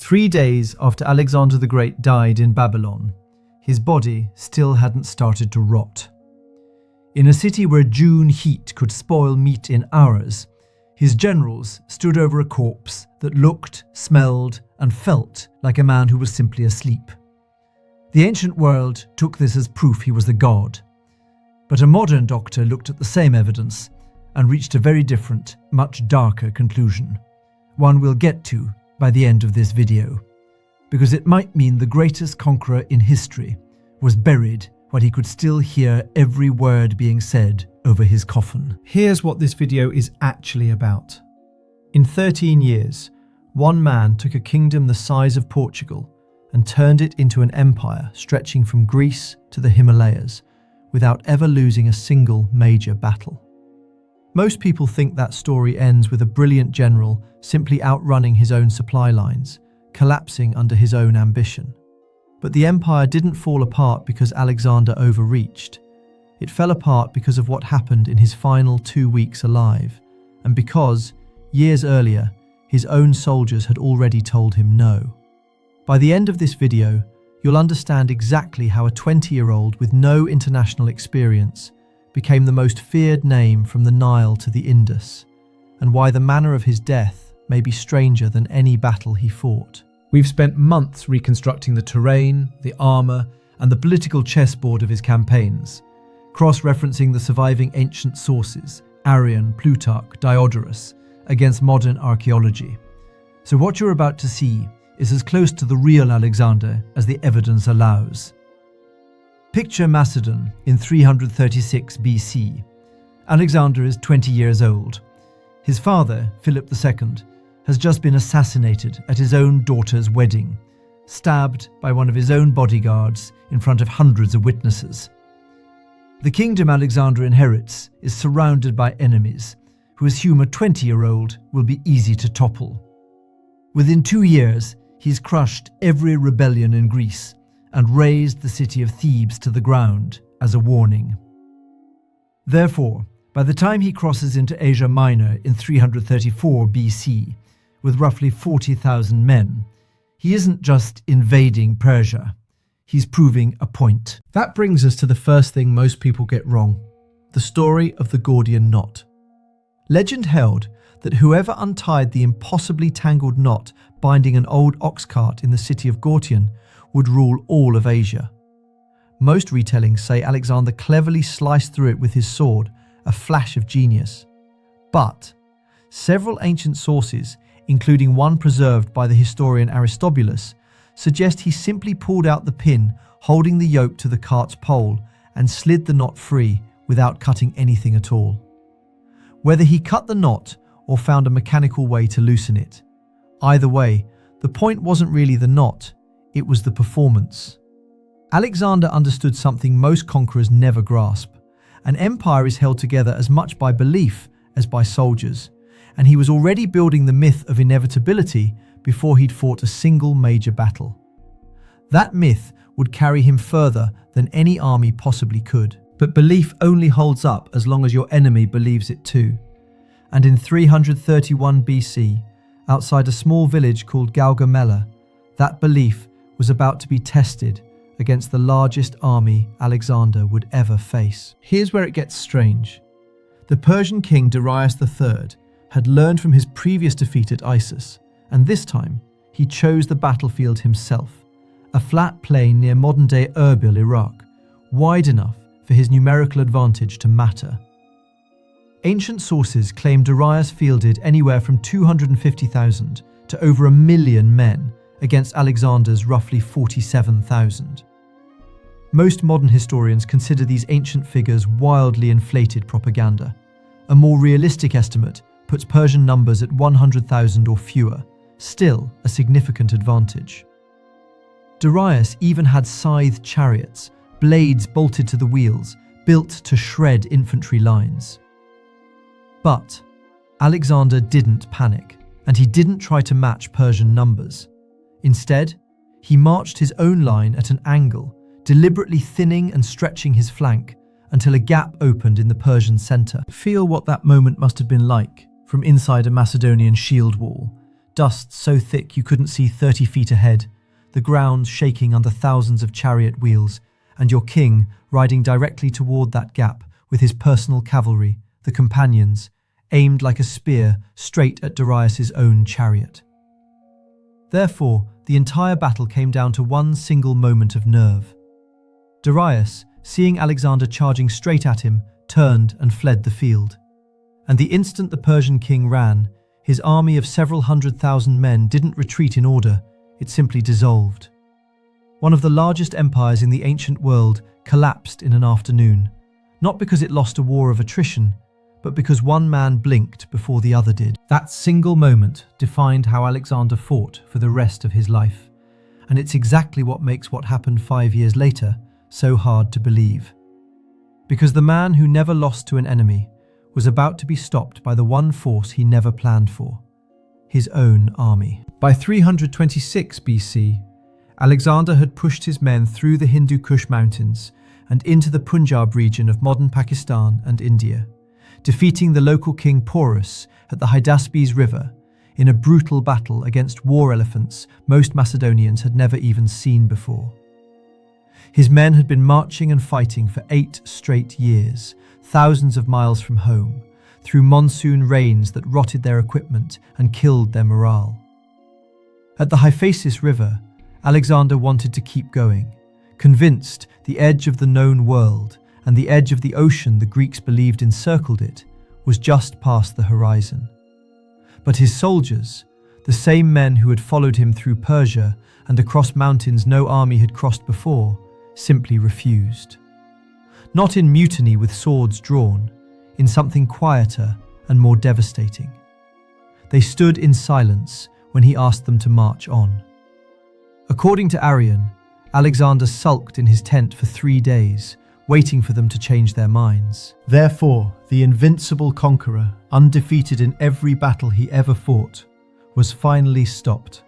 3 days after Alexander the Great died in Babylon, his body still hadn't started to rot. In a city where June heat could spoil meat in hours, his generals stood over a corpse that looked, smelled, and felt like a man who was simply asleep. The ancient world took this as proof he was the god. But a modern doctor looked at the same evidence and reached a very different, much darker conclusion. One we'll get to by the end of this video, because it might mean the greatest conqueror in history was buried while he could still hear every word being said over his coffin. Here's what this video is actually about. In 13 years, one man took a kingdom the size of Portugal and turned it into an empire stretching from Greece to the Himalayas without ever losing a single major battle. Most people think that story ends with a brilliant general simply outrunning his own supply lines, collapsing under his own ambition. But the empire didn't fall apart because Alexander overreached. It fell apart because of what happened in his final 2 weeks alive, and because, years earlier, his own soldiers had already told him no. By the end of this video, you'll understand exactly how a 20-year-old with no international experience became the most feared name from the Nile to the Indus, and why the manner of his death may be stranger than any battle he fought. We've spent months reconstructing the terrain, the armour, and the political chessboard of his campaigns, cross-referencing the surviving ancient sources, Arrian, Plutarch, Diodorus, against modern archaeology. So what you're about to see is as close to the real Alexander as the evidence allows. Picture Macedon in 336 BC. Alexander is 20 years old. His father, Philip II, has just been assassinated at his own daughter's wedding, stabbed by one of his own bodyguards in front of hundreds of witnesses. The kingdom Alexander inherits is surrounded by enemies, who assume a 20-year-old will be easy to topple. Within 2 years, he's crushed every rebellion in Greece and razed the city of Thebes to the ground as a warning. Therefore, by the time he crosses into Asia Minor in 334 BC, with roughly 40,000 men, he isn't just invading Persia, he's proving a point. That brings us to the first thing most people get wrong, the story of the Gordian Knot. Legend held that whoever untied the impossibly tangled knot binding an old ox cart in the city of Gordian would rule all of Asia. Most retellings say Alexander cleverly sliced through it with his sword, a flash of genius. But several ancient sources, including one preserved by the historian Aristobulus, suggest he simply pulled out the pin holding the yoke to the cart's pole and slid the knot free without cutting anything at all. Whether he cut the knot or found a mechanical way to loosen it, either way, the point wasn't really the knot, it was the performance. Alexander understood something most conquerors never grasp. An empire is held together as much by belief as by soldiers, and he was already building the myth of inevitability before he'd fought a single major battle. That myth would carry him further than any army possibly could. But belief only holds up as long as your enemy believes it too. And in 331 BC, outside a small village called Gaugamela, that belief was about to be tested against the largest army Alexander would ever face. Here's where it gets strange. The Persian king Darius III had learned from his previous defeat at Issus, and this time he chose the battlefield himself, a flat plain near modern-day Erbil, Iraq, wide enough for his numerical advantage to matter. Ancient sources claim Darius fielded anywhere from 250,000 to over 1 million men against Alexander's roughly 47,000. Most modern historians consider these ancient figures wildly inflated propaganda. A more realistic estimate puts Persian numbers at 100,000 or fewer, still a significant advantage. Darius even had scythed chariots, blades bolted to the wheels, built to shred infantry lines. But Alexander didn't panic, and he didn't try to match Persian numbers. Instead, he marched his own line at an angle, deliberately thinning and stretching his flank until a gap opened in the Persian center. Feel what that moment must have been like, from inside a Macedonian shield wall, dust so thick you couldn't see 30 feet ahead, the ground shaking under thousands of chariot wheels, and your king riding directly toward that gap with his personal cavalry, the companions, aimed like a spear straight at Darius's own chariot. Therefore, the entire battle came down to one single moment of nerve. Darius, seeing Alexander charging straight at him, turned and fled the field. And the instant the Persian king ran, his army of several 100,000 men didn't retreat in order, it simply dissolved. One of the largest empires in the ancient world collapsed in an afternoon, not because it lost a war of attrition, but because one man blinked before the other did. That single moment defined how Alexander fought for the rest of his life, and it's exactly what makes what happened 5 years later so hard to believe. Because the man who never lost to an enemy was about to be stopped by the one force he never planned for, his own army. By 326 BC, Alexander had pushed his men through the Hindu Kush mountains and into the Punjab region of modern Pakistan and India, defeating the local king Porus at the Hyphasis River in a brutal battle against war elephants most Macedonians had never even seen before. His men had been marching and fighting for 8 straight years, thousands of miles from home, through monsoon rains that rotted their equipment and killed their morale. At the Hyphasis River, Alexander wanted to keep going, convinced the edge of the known world and the edge of the ocean the Greeks believed encircled it was just past the horizon. But his soldiers, the same men who had followed him through Persia and across mountains no army had crossed before, simply refused. Not in mutiny with swords drawn, in something quieter and more devastating. They stood in silence when he asked them to march on. According to Arrian, Alexander sulked in his tent for 3 days, waiting for them to change their minds. Therefore, the invincible conqueror, undefeated in every battle he ever fought, was finally stopped.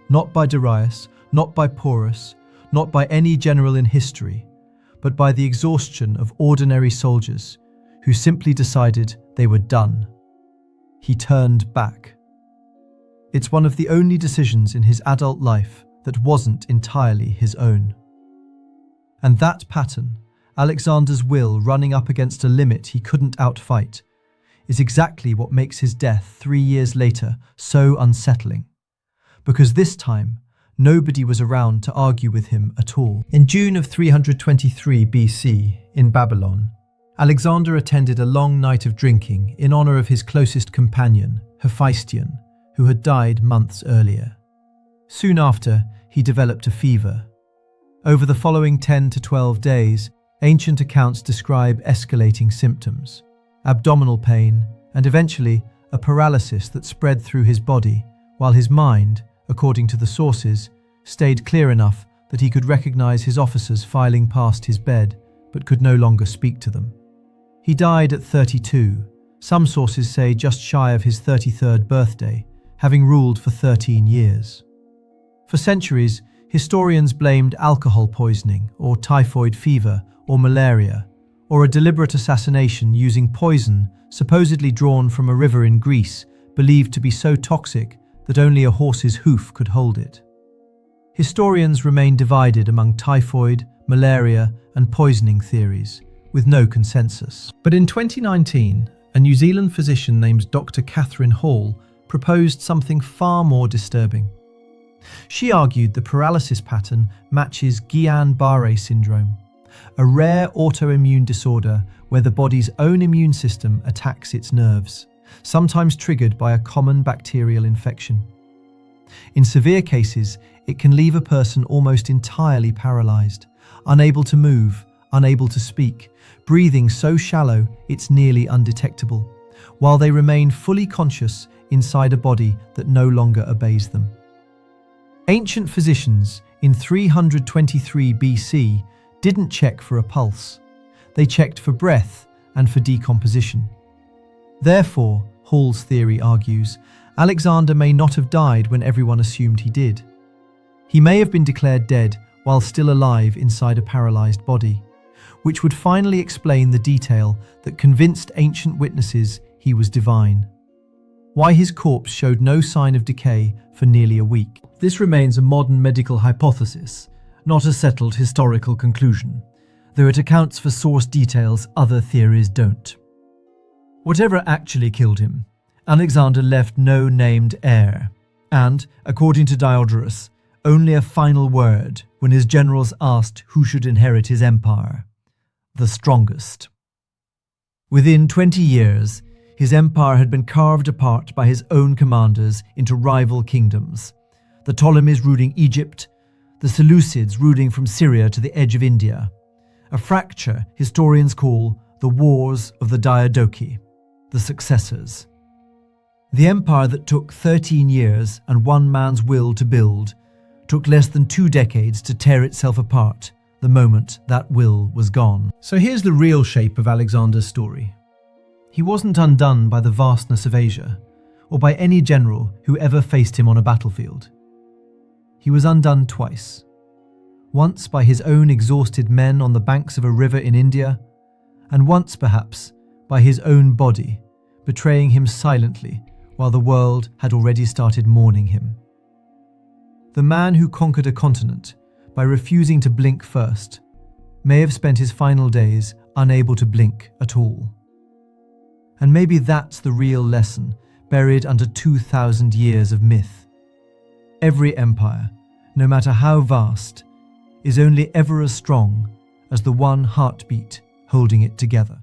Not by Darius, not by Porus, not by any general in history, but by the exhaustion of ordinary soldiers who simply decided they were done. He turned back. It's one of the only decisions in his adult life that wasn't entirely his own. And that pattern, Alexander's will running up against a limit he couldn't outfight, is exactly what makes his death 3 years later so unsettling. Because this time, nobody was around to argue with him at all. In June of 323 BC, in Babylon, Alexander attended a long night of drinking in honor of his closest companion, Hyphasis, who had died months earlier. Soon after, he developed a fever. Over the following 10 to 12 days, ancient accounts describe escalating symptoms, abdominal pain, and eventually a paralysis that spread through his body, while his mind, according to the sources, stayed clear enough that he could recognize his officers filing past his bed, but could no longer speak to them. He died at 32, some sources say just shy of his 33rd birthday, having ruled for 13 years. For centuries, historians blamed alcohol poisoning, or typhoid fever, or malaria, or a deliberate assassination using poison supposedly drawn from a river in Greece, believed to be so toxic that only a horse's hoof could hold it. Historians remain divided among typhoid, malaria, and poisoning theories, with no consensus. But in 2019, a New Zealand physician named Dr. Catherine Hall proposed something far more disturbing. She argued the paralysis pattern matches Guillain-Barré syndrome, a rare autoimmune disorder where the body's own immune system attacks its nerves, sometimes triggered by a common bacterial infection. In severe cases, it can leave a person almost entirely paralyzed, unable to move, unable to speak, breathing so shallow it's nearly undetectable, while they remain fully conscious inside a body that no longer obeys them. Ancient physicians in 323 BC didn't check for a pulse. They checked for breath and for decomposition. Therefore, Hall's theory argues, Alexander may not have died when everyone assumed he did. He may have been declared dead while still alive inside a paralyzed body, which would finally explain the detail that convinced ancient witnesses he was divine. why his corpse showed no sign of decay for nearly a week. This remains a modern medical hypothesis, not a settled historical conclusion, though it accounts for source details other theories don't. Whatever actually killed him, Alexander left no named heir, and, according to Diodorus, only a final word when his generals asked who should inherit his empire: the strongest. Within 20 years, his empire had been carved apart by his own commanders into rival kingdoms, the Ptolemies ruling Egypt, the Seleucids ruling from Syria to the edge of India, a fracture historians call the Wars of the Diadochi, the successors. The empire that took 13 years and one man's will to build took less than 2 decades to tear itself apart the moment that will was gone. So here's the real shape of Alexander's story. He wasn't undone by the vastness of Asia, or by any general who ever faced him on a battlefield. He was undone twice. Once by his own exhausted men on the banks of a river in India, and once perhaps by his own body, betraying him silently while the world had already started mourning him. The man who conquered a continent by refusing to blink first may have spent his final days unable to blink at all. And maybe that's the real lesson buried under 2,000 years of myth. Every empire, no matter how vast, is only ever as strong as the one heartbeat holding it together.